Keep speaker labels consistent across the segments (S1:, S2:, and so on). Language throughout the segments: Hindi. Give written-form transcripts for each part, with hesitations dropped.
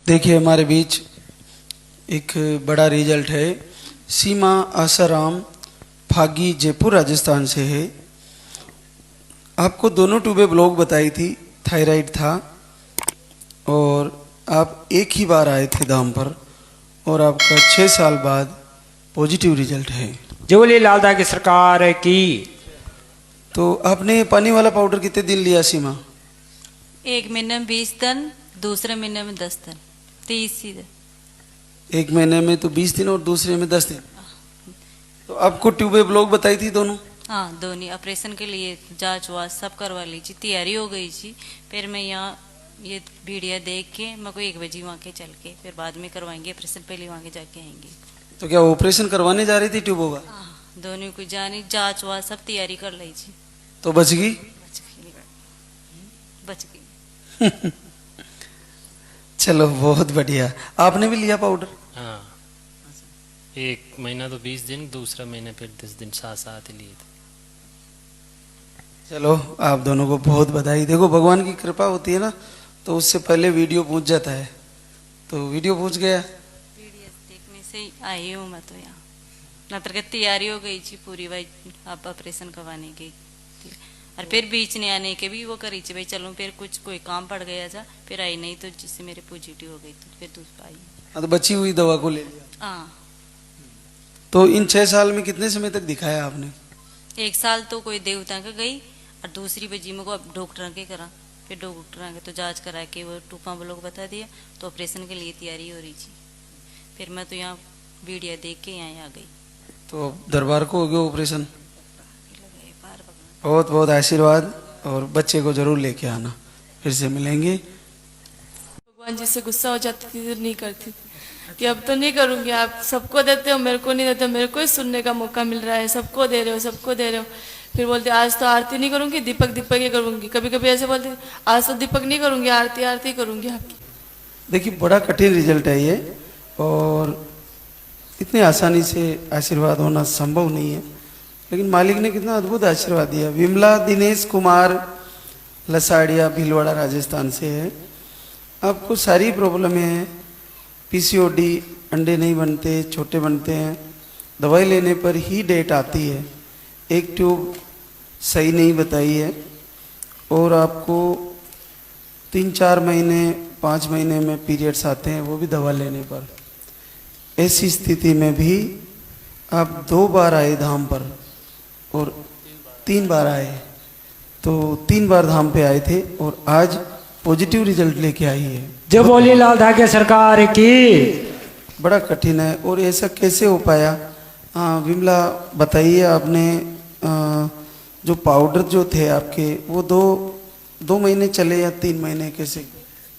S1: देखिए हमारे बीच एक बड़ा रिजल्ट है। सीमा आसाराम फागी जयपुर राजस्थान से है। आपको दोनों ट्यूबें ब्लॉक बताई थी, थायराइड था और आप एक ही बार आए थे दाम पर और आपका 6 साल बाद पॉजिटिव रिजल्ट है।
S2: जोली लालदा की सरकार की।
S1: तो आपने पानी वाला पाउडर कितने दिन लिया सीमा?
S3: एक महीने में 20 दिन, दूसरे महीने में 10 दिन, 30 दिन।
S1: एक महीने में तो 20 दिन और दूसरे में 10 दिन। तो आपको ट्यूबें ब्लॉक बताई थी दोनों?
S3: हाँ, दोनों ऑपरेशन के लिए जांच वाच सब करवा ली थी, तैयारी हो गई थी। फिर मैं यहाँ ये वीडियो देख के मेरे को 1 बजे वहाँ के चल के फिर बाद में करवाएंगे ऑपरेशन, पहले वहाँ के जाके आएंगे।
S1: तो क्या ऑपरेशन करवाने जा रही थी ट्यूबों का?
S3: हाँ, दोनों को जानी जांच वाच सब तैयारी कर ली थी।
S1: तो बच गई?
S3: बच गई।
S1: चलो बहुत बढ़िया। आपने भी लिया पाउडर?
S4: हाँ, एक महीना तो 20 दिन, दूसरा महीने फिर 10 दिन, साथ साथ ही लिए थे।
S1: चलो आप दोनों को बहुत बधाई। देखो भगवान की कृपा होती है ना, तो उससे पहले वीडियो पहुंच जाता है। तो वीडियो पहुंच गया।
S3: वीडियो देखने से ही आई हूँ मैं तो यहाँ, नतर के तैयारी हो गई थी पूरी भाई, अब ऑपरेशन करवाने की। और फिर बीच में आने के भी वो करी थी भाई चलो, फिर कुछ कोई काम पड़ गया था, फिर आई नहीं तो जिससे मेरे पॉजिटिव हो गई तो फिर दूसरा आई।
S1: हाँ, तो बची हुई दवा को ले लिया।
S3: हाँ,
S1: तो इन 6 साल में कितने समय तक दिखाया आपने?
S3: 1 साल तो कोई देवता के गई और दूसरी बजी में को अब डॉक्टर के करा। फिर डॉक्टर के तो जांच करा के वो टूपा ब्लॉक बता दिया, तो ऑपरेशन के लिए तैयारी हो रही थी। फिर मैं तो यहाँ वीडियो देख के यहाँ आ गई।
S1: तो दरबार को हो गया ऑपरेशन। बहुत बहुत आशीर्वाद और बच्चे को जरूर लेके आना, फिर से मिलेंगे।
S5: भगवान जी से गुस्सा हो जाती थी तो नहीं करती थी कि अब तो नहीं करूंगी, आप सबको देते हो मेरे को नहीं देते, मेरे को ही सुनने का मौका मिल रहा है, सबको दे रहे हो सबको दे रहे हो। फिर बोलते आज तो आरती नहीं करूंगी, दीपक दीपक ही करूंगी। कभी कभी ऐसे बोलते आज तो दीपक नहीं करूंगी, आरती आरती करूंगी आपकी।
S1: देखिए बड़ा कठिन रिजल्ट है ये और इतनी आसानी से आशीर्वाद होना संभव नहीं है, लेकिन मालिक ने कितना अद्भुत आशीर्वाद दिया। विमला दिनेश कुमार लसाड़िया भीलवाड़ा राजस्थान से है। आपको सारी प्रॉब्लम है, पीसीओडी, अंडे नहीं बनते, छोटे बनते हैं, दवाई लेने पर ही डेट आती है। एक ट्यूब सही नहीं बताई है और आपको 3-4 महीने 5 महीने में पीरियड्स आते हैं, वो भी दवा लेने पर। ऐसी स्थिति में भी आप 2 बार आए धाम पर और 3 बार आए, तो 3 बार धाम पे आए थे और आज पॉजिटिव रिजल्ट लेके आई है।
S2: जो बोली लालदा की सरकार की।
S1: बड़ा कठिन है और ऐसा कैसे हो पाया? विमला बताइए, आपने जो पाउडर जो थे आपके वो 2 महीने चले या 3 महीने कैसे?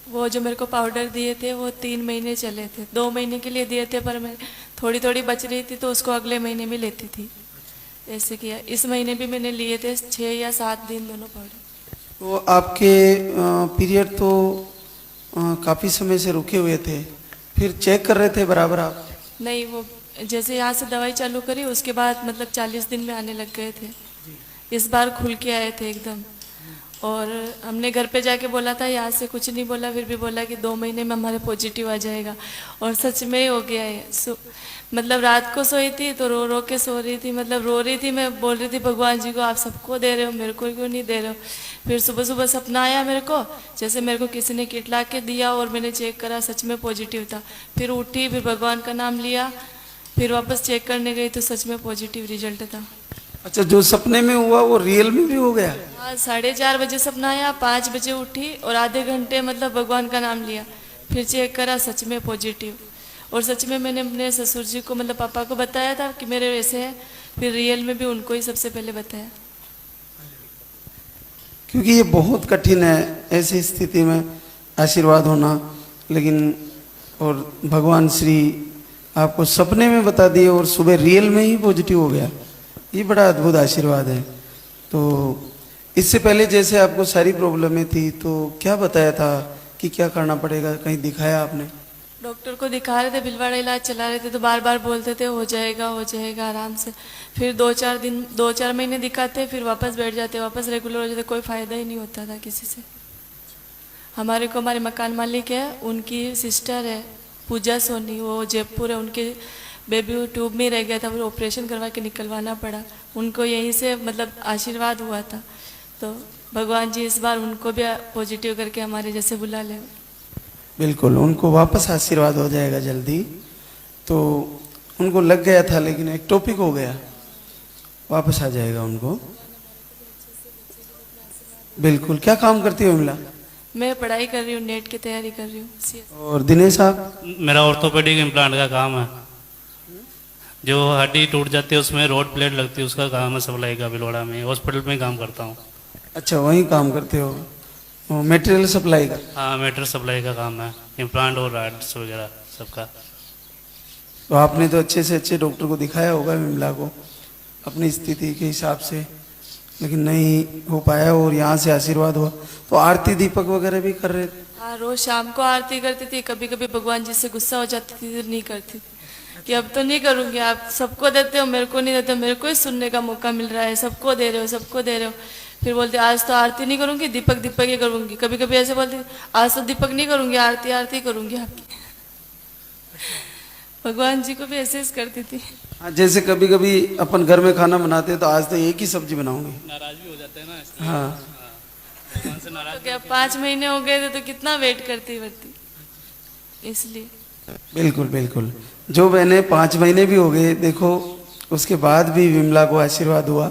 S5: वो जो मेरे को पाउडर दिए थे वो 3 महीने चले थे, 2 महीने के लिए दिए थे, पर मैं थोड़ी थोड़ी बच रही थी तो उसको अगले महीने में लेती थी। ऐसे किया। इस महीने भी मैंने लिए थे 6 या 7 दिन दोनों पाउडर।
S1: तो आपके पीरियड तो काफ़ी समय से रुके हुए थे, फिर चेक कर रहे थे बराबर आप?
S5: नहीं, वो जैसे यहाँ से दवाई चालू करी उसके बाद मतलब 40 दिन में आने लग गए थे। इस बार खुल के आए थे एकदम। और हमने घर पे जाके बोला था, यहाँ से कुछ नहीं बोला, फिर भी बोला कि 2 महीने में हमारे पॉजिटिव आ जाएगा और सच में ही हो गया है। मतलब रात को सोई थी तो रो रो के सो रही थी, मतलब रो रही थी, मैं बोल रही थी भगवान जी को आप सबको दे रहे हो, मेरे को क्यों नहीं दे रहे हो। फिर सुबह सुबह सपना आया मेरे को, जैसे मेरे को किसी ने किट ला के दिया और मैंने चेक करा सच में पॉजिटिव था। फिर उठी, फिर भगवान का नाम लिया, फिर वापस चेक करने गई तो सच में पॉजिटिव रिजल्ट था।
S1: अच्छा, जो सपने में हुआ वो रियल में भी हो गया?
S5: हाँ, 4:30 बजे सपना आया, 5 बजे उठी और आधे घंटे मतलब भगवान का नाम लिया, फिर चेक करा सच में पॉजिटिव। और सच में मैंने अपने ससुर जी को मतलब पापा को बताया था कि मेरे वैसे है, फिर रियल में भी उनको ही सबसे पहले बताया।
S1: क्योंकि ये बहुत कठिन है ऐसी स्थिति में आशीर्वाद होना, लेकिन और भगवान श्री आपको सपने में बता दिए और सुबह रियल में ही पॉजिटिव हो गया, ये बड़ा अद्भुत आशीर्वाद है। तो इससे पहले जैसे आपको सारी प्रॉब्लमें थी तो क्या बताया था कि क्या करना पड़ेगा, कहीं दिखाया आपने?
S5: डॉक्टर को दिखा रहे थे, भीलवाड़ा इलाज चला रहे थे, तो बार बार बोलते थे हो जाएगा आराम से। फिर 2-4 महीने दिखाते, फिर वापस बैठ जाते, वापस रेगुलर हो जाते, कोई फायदा ही नहीं होता था किसी से। हमारे को हमारे मकान मालिक है, उनकी सिस्टर है पूजा सोनी, वो जयपुर है, उनके बेबी ट्यूब में रह गया था, फिर ऑपरेशन करवा के निकलवाना पड़ा। उनको यहीं से मतलब आशीर्वाद हुआ था, तो भगवान जी इस बार उनको भी पॉजिटिव करके हमारे जैसे बुला ले।
S1: बिल्कुल, उनको वापस आशीर्वाद हो जाएगा जल्दी। तो उनको लग गया था लेकिन एक टॉपिक हो गया, वापस आ जाएगा उनको। बिल्कुल। क्या काम करती हो विमला?
S5: मैं पढ़ाई कर रही हूँ, नेट की तैयारी कर रही हूँ।
S1: और दिनेश साहब?
S6: मेरा ऑर्थोपेडिक इम्प्लांट का काम है, जो हड्डी टूट जाती है उसमें रोड प्लेट लगती है, उसका काम है सप्लाई का। भिलवाड़ा में हॉस्पिटल में काम करता हूँ।
S1: अच्छा, वहीं काम करते हो, मटेरियल सप्लाई का?
S6: हाँ, मेटेरियल सप्लाई का काम है, इम्प्लांट और राड्स वगैरह सबका।
S1: तो आपने तो अच्छे से अच्छे डॉक्टर को दिखाया होगा विमला को अपनी स्थिति के हिसाब से, लेकिन नहीं हो पाया और यहाँ से आशीर्वाद हुआ। तो आरती दीपक वगैरह भी कर रहे थे?
S5: हाँ, रोज शाम को आरती करती थी। कभी कभी भगवान जी से गुस्सा हो जाती थी तो नहीं करती थी कि अब तो नहीं करूँगी, आप सबको देते हो मेरे को नहीं देते, मेरे को ही सुनने का मौका मिल रहा है, सबको दे रहे हो, सबको दे रहे हो। फिर बोलते आज तो आरती नहीं करूँगी, दीपक दीपक ही करूँगी। कभी कभी ऐसे बोलते आज तो दीपक नहीं करूँगी, आरती आरती करूँगी आपकी। भगवान जी को भी ऐसे ही करती थी।
S1: हाँ, जैसे कभी कभी अपन घर में खाना बनाते हैं तो आज तो एक ही सब्जी बनाऊंगी,
S6: नाराज भी हो जाते हैं ना।
S1: हाँ।
S6: भगवान से नाराज।
S5: तो क्या 5 महीने हो गए थे तो कितना वेट करती बढ़ती, इसलिए।
S1: बिल्कुल बिल्कुल। जो बहने 5 महीने भी हो गए, देखो उसके बाद भी विमला को आशीर्वाद हुआ,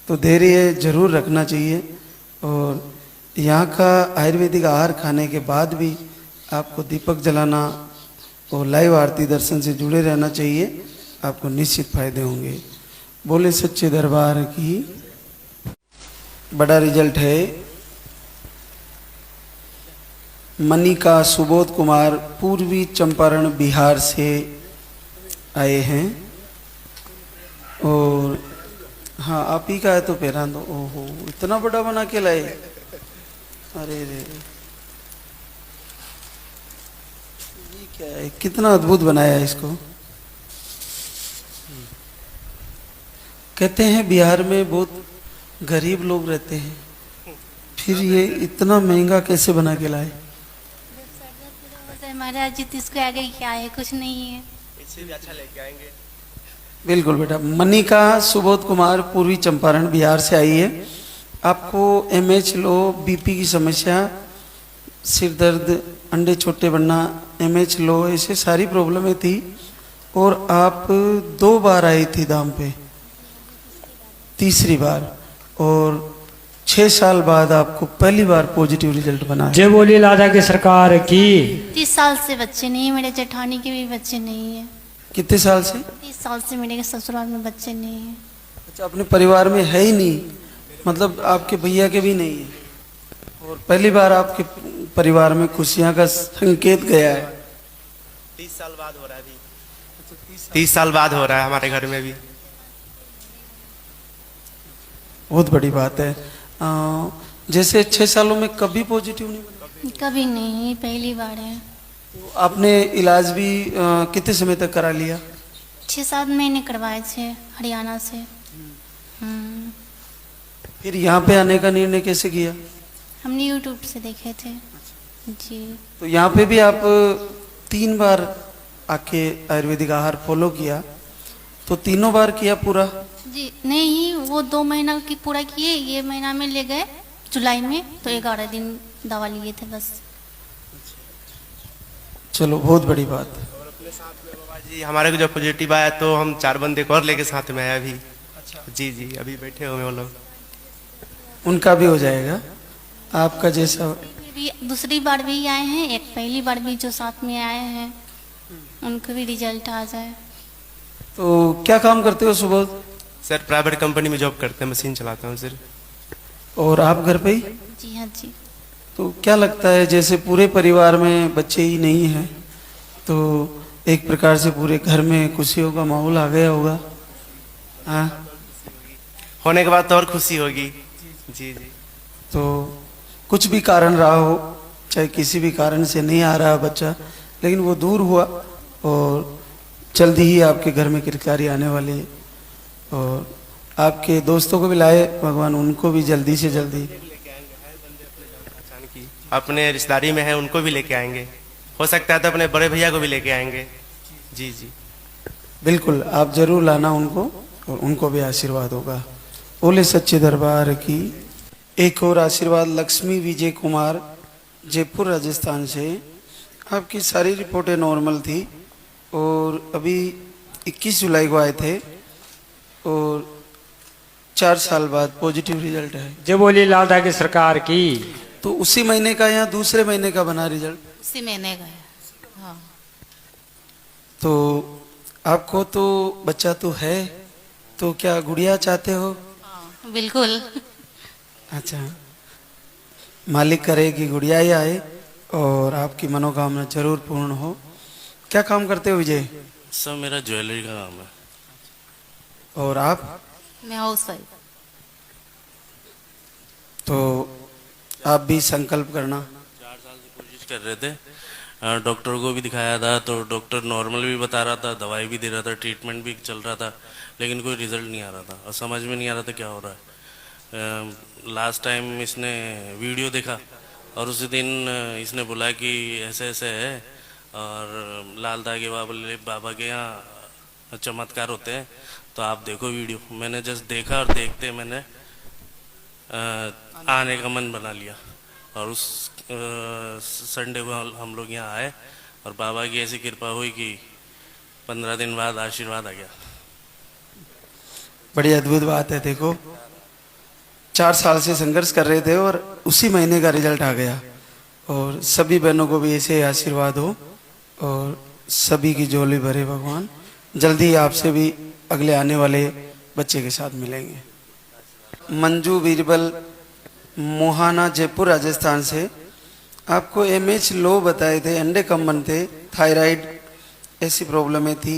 S1: तो धैर्य जरूर रखना चाहिए। और यहाँ का आयुर्वेदिक आहार खाने के बाद भी आपको दीपक जलाना और लाइव आरती दर्शन से जुड़े रहना चाहिए, आपको निश्चित फायदे होंगे। बोले सच्चे दरबार की। बड़ा रिजल्ट है। मनिका सुबोध कुमार पूर्वी चंपारण बिहार से आए हैं। और हाँ, आप ही का है तो पहरा दो। ओहो, इतना बड़ा बना के लाए, अरे रे, ये क्या है, कितना अद्भुत बनाया है इसको। कहते हैं बिहार में बहुत गरीब लोग रहते हैं, फिर ये इतना महंगा कैसे बना के लाए?
S7: महाराज जी, तो इसको आगे क्या है, कुछ नहीं है।
S8: इससे भी अच्छा लेके आएंगे।
S1: बिल्कुल बेटा। मनिका सुबोध कुमार पूर्वी चंपारण बिहार से आई है। आपको एमएच लो, बीपी की समस्या, सिर दर्द, अंडे छोटे बनना, एमएच लो, ऐसे सारी प्रॉब्लमें थी। और आप 2 बार आई थी दाम पे, तीसरी बार, और 6 साल बाद आपको पहली बार पॉजिटिव रिजल्ट बना है।
S2: जय बोली लादा की सरकार की।
S7: 30 साल से बच्चे नहीं है, मेरे जेठानी के भी बच्चे नहीं है।
S1: कितने साल से?
S7: 30 साल से मेरे ससुराल में बच्चे नहीं है।
S1: अच्छा, अपने परिवार में है ही नहीं, मतलब आपके भैया के भी नहीं है, और पहली बार आपके परिवार में खुशियां का संकेत गया है।
S8: 30 साल बाद हो रहा है अभी। 30 साल बाद हो रहा है हमारे घर में भी।
S1: बहुत बड़ी बात है। जैसे 6 सालों में कभी पॉजिटिव नहीं बना?
S7: कभी नहीं, पहली बार है।
S1: तो आपने इलाज भी कितने समय तक करा लिया?
S7: 6-7 महीने करवाए थे हरियाणा से।
S1: फिर यहाँ पे आने का निर्णय कैसे किया?
S7: हमने यूट्यूब से देखे थे जी।
S1: तो यहाँ पे भी आप 3 बार आके आयुर्वेदिक आहार फॉलो किया, तो तीनों बार किया पूरा?
S7: जी नहीं, वो 2 महीना की पूरा किए, ये महीना में ले गए जुलाई में, तो 11 दिन दवा लिए थे बस।
S1: चलो, बहुत बड़ी बात है।
S8: और अपने साथ में बाबा जी हमारे को जब पॉजिटिव आया तो हम 4 बंदे को और लेके साथ में आया अभी। अच्छा जी जी, अभी बैठे हुए वो लोग।
S1: उनका भी हो जाएगा आपका जैसा।
S7: भी दूसरी बार भी आए हैं, एक पहली बार भी जो साथ में आए हैं उनको भी रिजल्ट आ जाए।
S1: तो क्या काम करते हो सुबोध?
S8: सर प्राइवेट कंपनी में जॉब करते हैं, मशीन चलाता हूँ सर।
S1: और आप घर पे ही?
S7: जी हाँ जी।
S1: तो क्या लगता है, जैसे पूरे परिवार में बच्चे ही नहीं हैं, तो एक प्रकार से पूरे घर में खुशियों का माहौल आ गया होगा? हाँ,
S8: होने के बाद तो और खुशी होगी। जी जी।
S1: तो कुछ भी कारण रहा हो, चाहे किसी भी कारण से नहीं आ रहा बच्चा, लेकिन वो दूर हुआ और जल्दी ही आपके घर में किरकारी आने वाली है। और आपके दोस्तों को भी लाए भगवान, उनको भी जल्दी से जल्दी।
S8: अपने रिश्तेदारी में है उनको भी लेके आएंगे, हो सकता है तो अपने बड़े भैया को भी लेके आएंगे। जी जी
S1: बिल्कुल, आप जरूर लाना उनको और उनको भी आशीर्वाद होगा। बोले सच्चे दरबार की। एक और आशीर्वाद लक्ष्मी विजय कुमार, जयपुर राजस्थान से। आपकी सारी रिपोर्टें नॉर्मल थी और अभी 21 जुलाई को आए थे और 4 साल बाद पॉजिटिव रिजल्ट है।
S2: जय बोली लालदा की सरकार की।
S1: तो उसी महीने का या दूसरे महीने का बना रिजल्ट?
S7: उसी महीने का है। हाँ।
S1: तो आपको तो बच्चा तो है, तो क्या गुड़िया चाहते हो?
S7: हाँ, बिल्कुल।
S1: अच्छा, मालिक करे कि गुड़िया ही आए और आपकी मनोकामना जरूर पूर्ण हो। क्या काम करते हो विजय?
S9: सर मेरा ज्वेलरी का काम है।
S1: और आप?
S7: मैं हाउस वाइफ।
S1: तो आप भी संकल्प करना।
S9: 4 साल से कोशिश कर रहे थे, डॉक्टर को भी दिखाया था तो डॉक्टर नॉर्मल भी बता रहा था, दवाई भी दे रहा था, ट्रीटमेंट भी चल रहा था, लेकिन कोई रिजल्ट नहीं आ रहा था और समझ में नहीं आ रहा था क्या हो रहा है। लास्ट टाइम इसने वीडियो देखा और उसी दिन इसने बोला कि ऐसे ऐसे है और लालदा के बाबा के यहाँ चमत्कार होते हैं, तो आप देखो वीडियो। मैंने जस्ट देखा और देखते मैंने आने का मन बना लिया और उस संडे को हम लोग यहाँ आए और बाबा की ऐसी कृपा हुई कि 15 दिन बाद आशीर्वाद आ गया।
S1: बड़ी अद्भुत बात है। देखो, 4 साल से संघर्ष कर रहे थे और उसी महीने का रिजल्ट आ गया। और सभी बहनों को भी ऐसे आशीर्वाद हो और सभी की झोली भरे भगवान। जल्दी आपसे भी अगले आने वाले बच्चे के साथ मिलेंगे। मंजू बीरबल, मोहाना, जयपुर राजस्थान से। आपको एमएच लो बताए थे, अंडे कम बनते, थायराइड ऐसी प्रॉब्लमें थी।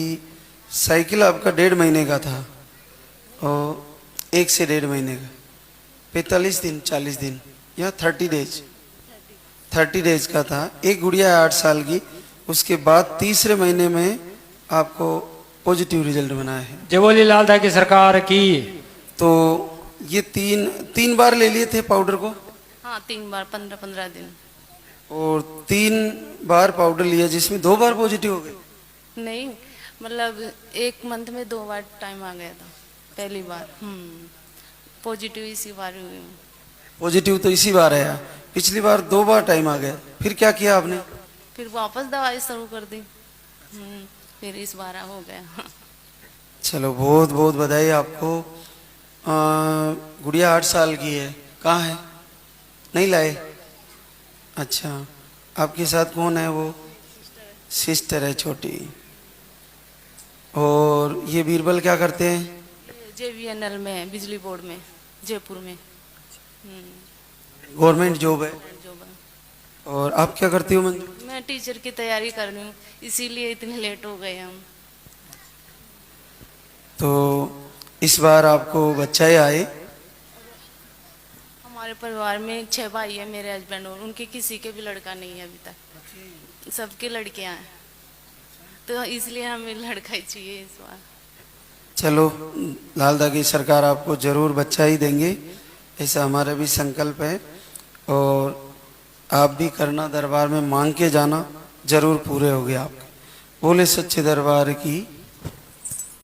S1: साइकिल आपका 1.5 महीने का था और 1 से 1.5 महीने का, 45 दिन 40 दिन या 30 डेज 30 डेज का था। एक गुड़िया 8 साल की, उसके बाद तीसरे महीने में आपको पॉजिटिव रिजल्ट बनाया है।
S2: जय बोली लालदा की सरकार की।
S1: तो ये तीन बार ले लिए थे पाउडर को?
S5: हाँ, 3 बार 15-15 दिन।
S1: और 3 बार पाउडर लिया जिसमें 2 बार पॉजिटिव हो गए?
S5: नहीं, मतलब 1 मंथ में 2 बार टाइम आ गया था। पहली बार पॉजिटिव इसी बार हुई।
S1: पॉजिटिव तो इसी बार आया, पिछली बार 2 बार टाइम आ गया। फिर क्या किया आपने?
S5: फिर वापस दवाई शुरू कर दी। फिर इस बार हो गया।
S1: चलो, बहुत बहुत बधाई आपको। गुड़िया 8 साल की है, कहाँ है? नहीं लाए? अच्छा, आपके साथ कौन है? वो सिस्टर है छोटी। और ये बीरबल क्या करते हैं?
S5: JVNL में, बिजली बोर्ड में, जयपुर में
S1: गवर्नमेंट जॉब है।
S5: जॉब है।
S1: और आप क्या करती हो मंजू?
S5: मैं टीचर की तैयारी कर रही हूँ, इसीलिए इतने लेट हो गए हम।
S1: तो इस बार आपको बच्चा ही आए?
S5: हमारे परिवार में 6 भाई है, मेरे हस्बैंड, और उनके किसी के भी लड़का नहीं है अभी तक। सबके लड़कियां हैं, तो इसलिए हमें लड़का ही चाहिए इस बार।
S1: चलो, लालदा की सरकार आपको जरूर बच्चा ही देंगे, ऐसा हमारा भी संकल्प है। और आप भी करना, दरबार में मांग के जाना, जरूर पूरे होंगे आपके। बोले सच्चे दरबार की।